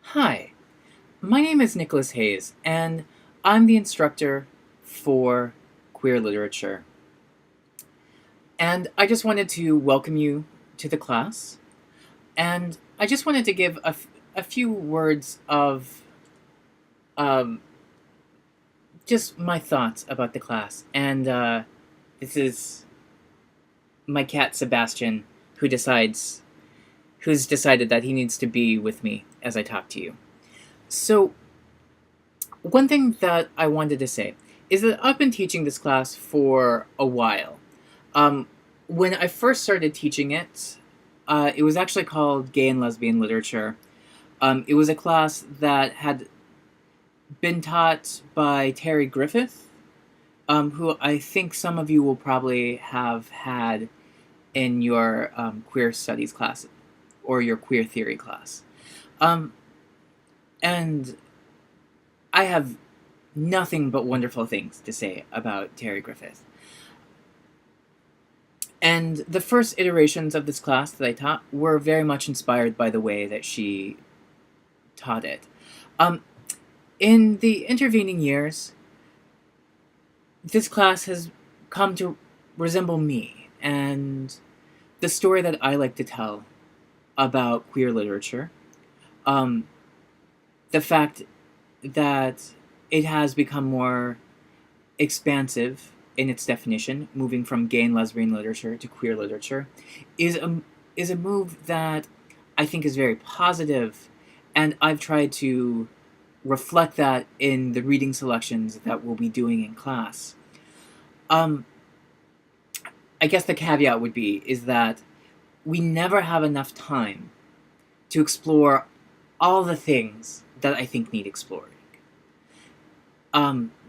Hi, my name is Nicholas Hayes, and I'm the instructor for queer literature. And I just wanted to welcome you to the class, and I just wanted to give a few words of um, just my thoughts about the class. And this is my cat Sebastian, who who's decided that he needs to be with me as I talk to you. So, one thing that I wanted to say is that I've been teaching this class for a while. Um, when I first started teaching it, it was actually called Gay and Lesbian Literature. It was a class that had been taught by Terry Griffith, who I think some of you will probably have had in your queer studies class or your queer theory class. Um, and I have nothing but wonderful things to say about Terry Griffith. And the first iterations of this class that I taught were very much inspired by the way that she taught it. Um, in the intervening years, this class has come to resemble me and the story that I like to tell about queer literature. Um, the fact that it has become more expansive in its definition, moving from gay and lesbian literature to queer literature, is a move that I think is very positive, and I've tried to reflect that in the reading selections that we'll be doing in class. Um, I guess the caveat would be is that we never have enough time to explore all the things that I think need exploring.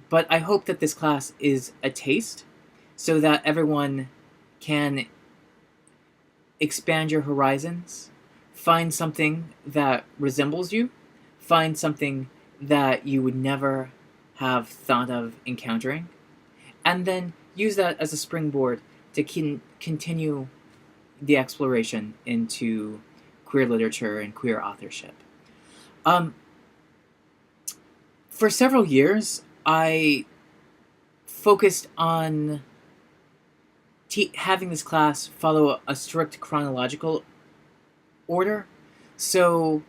But I hope that this class is a taste so that everyone can expand your horizons, find something that resembles you, find something that you would never have thought of encountering, and then use that as a springboard to continue the exploration into queer literature and queer authorship. Um, for several years, I focused on having this class follow a strict chronological order. So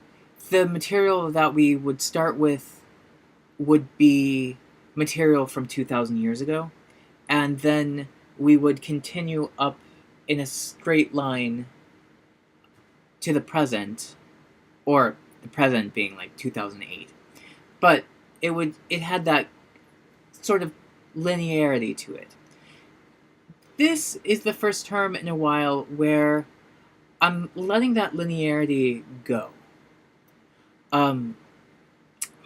the material that we would start with would be material from 2,000 years ago, and then we would continue up in a straight line to the present, or the present being like 2008. But it had that sort of linearity to it. This is the first term in a while where I'm letting that linearity go. Um,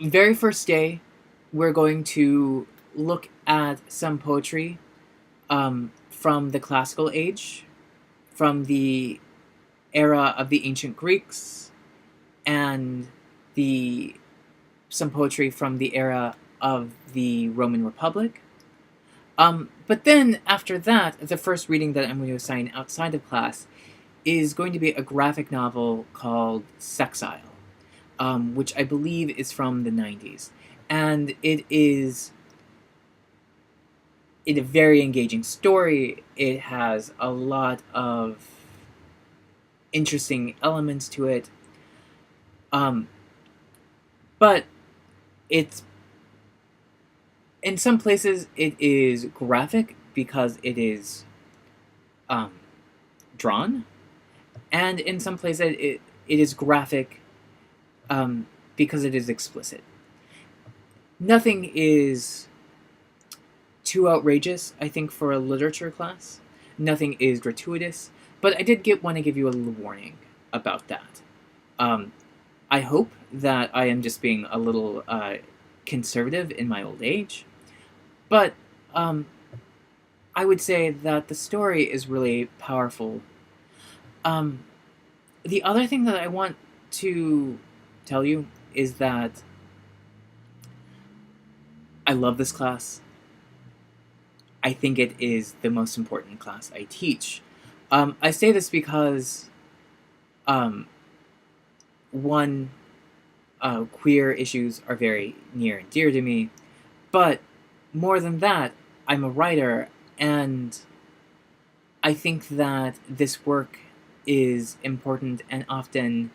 very first day, we're going to look at some poetry from the classical age, from the era of the ancient Greeks, and the some poetry from the era of the Roman Republic. But then after that, the first reading that I'm going to assign outside of class is going to be a graphic novel called Sexile, which I believe is from the 90s. And it is a very engaging story. It has a lot of interesting elements to it. Um, but it's in some places it is graphic because it is um, drawn, and in some places it is graphic because it is explicit. Nothing is too outrageous, I think, for a literature class. Nothing is gratuitous, but I did want to give you a little warning about that. Um, I hope that I am just being a little conservative in my old age, but um, I would say that the story is really powerful. Um, the other thing that I want to tell you is that I love this class. I think it is the most important class I teach. I say this because, um, one, Queer issues are very near and dear to me, but more than that, I'm a writer, and I think that this work is important and often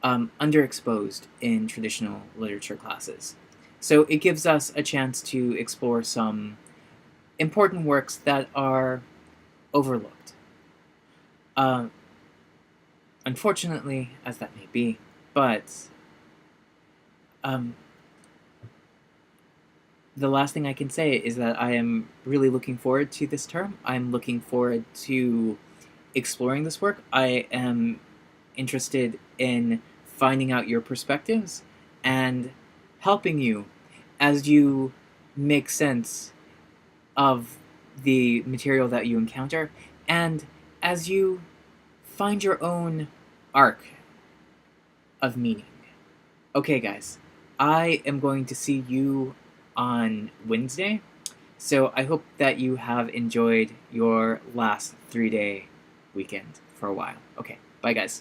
underexposed in traditional literature classes. So it gives us a chance to explore some important works that are overlooked. Uh, Unfortunately, as that may be, but um, the last thing I can say is that I am really looking forward to this term. I'm looking forward to exploring this work. I am interested in finding out your perspectives and helping you as you make sense of the material that you encounter and as you find your own arc of meaning. Okay, guys, I am going to see you on Wednesday, so I hope that you have enjoyed your last 3-day weekend for a while. Okay, bye, guys.